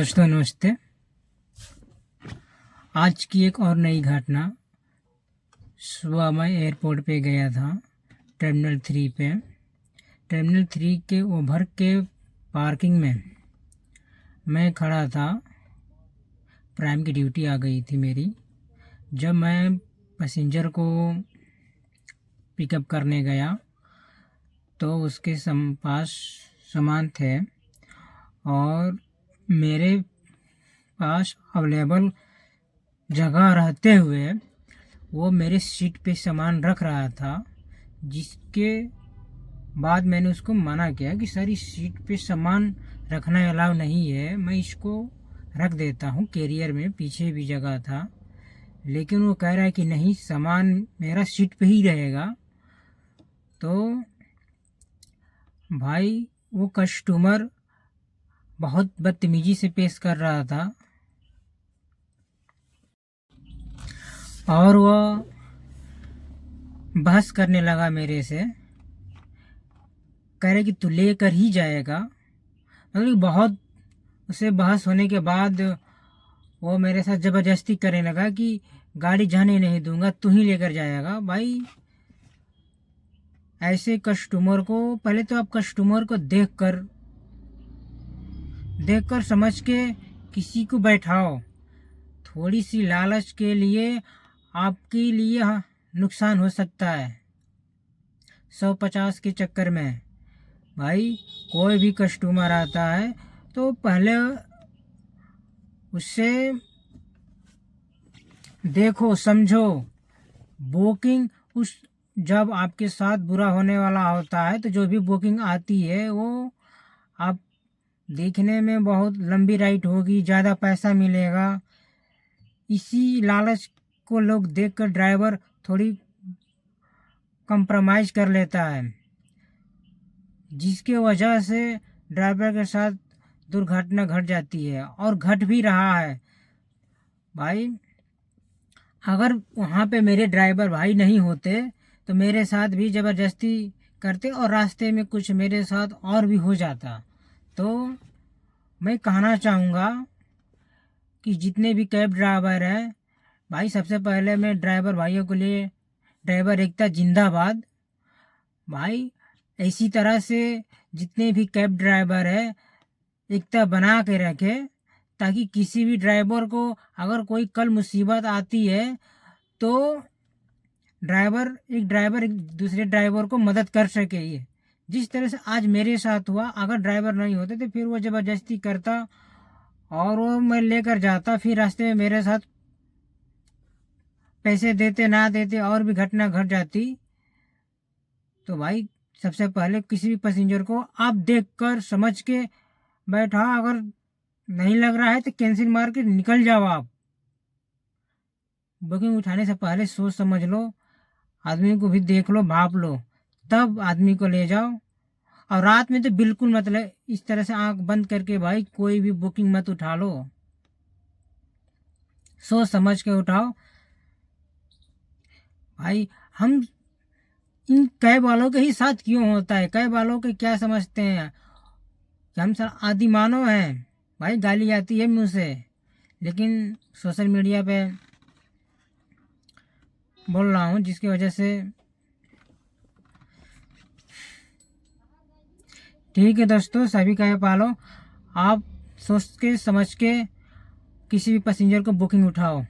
दोस्तों नमस्ते। आज की एक और नई घटना। सुबह मैं एयरपोर्ट पे गया था, टर्मिनल 3 पे। टर्मिनल 3 के ओवर के पार्किंग में मैं खड़ा था। प्राइम की ड्यूटी आ गई थी मेरी। जब मैं पैसेंजर को पिकअप करने गया तो उसके पास सामान थे और मेरे पास अवेलेबल जगह रहते हुए वो मेरे सीट पे सामान रख रहा था, जिसके बाद मैंने उसको मना किया कि सर इस सीट पे सामान रखना अलाउ नहीं है, मैं इसको रख देता हूँ कैरियर में, पीछे भी जगह था। लेकिन वो कह रहा है कि नहीं, सामान मेरा सीट पे ही रहेगा। तो भाई वो कस्टमर बहुत बदतमीजी से पेश कर रहा था और वह बहस करने लगा मेरे से। कह रहे कि तू लेकर ही जाएगा। मतलब बहुत उसे बहस होने के बाद वो मेरे साथ ज़बरदस्ती करने लगा कि गाड़ी जाने नहीं दूंगा, तू ही लेकर जाएगा। भाई ऐसे कस्टमर को, पहले तो आप कस्टमर को देखकर समझ के किसी को बैठाओ। थोड़ी सी लालच के लिए आपके लिए नुकसान हो सकता है। 150 के चक्कर में भाई कोई भी कस्टमर आता है तो पहले उससे देखो समझो। बुकिंग उस जब आपके साथ बुरा होने वाला होता है तो जो भी बुकिंग आती है वो आप देखने में बहुत लंबी राइड होगी, ज़्यादा पैसा मिलेगा, इसी लालच को लोग देखकर ड्राइवर थोड़ी कंप्रोमाइज़ कर लेता है, जिसके वजह से ड्राइवर के साथ दुर्घटना घट जाती है और घट भी रहा है। भाई अगर वहाँ पे मेरे ड्राइवर भाई नहीं होते तो मेरे साथ भी ज़बरदस्ती करते और रास्ते में कुछ मेरे साथ और भी हो जाता। तो मैं कहना चाहूँगा कि जितने भी कैब ड्राइवर हैं भाई, सबसे पहले मैं ड्राइवर भाइयों के लिए ड्राइवर एकता जिंदाबाद। भाई इसी तरह से जितने भी कैब ड्राइवर है एकता बना के रखे, ताकि किसी भी ड्राइवर को अगर कोई कल मुसीबत आती है तो ड्राइवर एक दूसरे ड्राइवर को मदद कर सके। ये जिस तरह से आज मेरे साथ हुआ, अगर ड्राइवर नहीं होते तो फिर वो ज़बरदस्ती करता और वो मैं लेकर जाता, फिर रास्ते में मेरे साथ पैसे देते ना देते और भी घटना घट जाती। तो भाई सबसे पहले किसी भी पैसेंजर को आप देखकर समझ के बैठा। अगर नहीं लग रहा है तो कैंसिल मार के निकल जाओ। आप बुकिंग उठाने से पहले सोच समझ लो, आदमी को भी देख लो, भाप लो, तब आदमी को ले जाओ। और रात में तो बिल्कुल मतलब इस तरह से आंख बंद करके भाई कोई भी बुकिंग मत उठा लो, सोच समझ के उठाओ। भाई हम इन कैब वालों के ही साथ क्यों होता है? कैब वालों के क्या समझते हैं कि हम सर आदि मानव हैं? भाई गाली आती है मुँह से, लेकिन सोशल मीडिया पे बोल रहा हूँ, जिसकी वजह से ठीक है दोस्तों, सभी कैब वालों आप सोच के समझ के किसी भी पैसेंजर को बुकिंग उठाओ।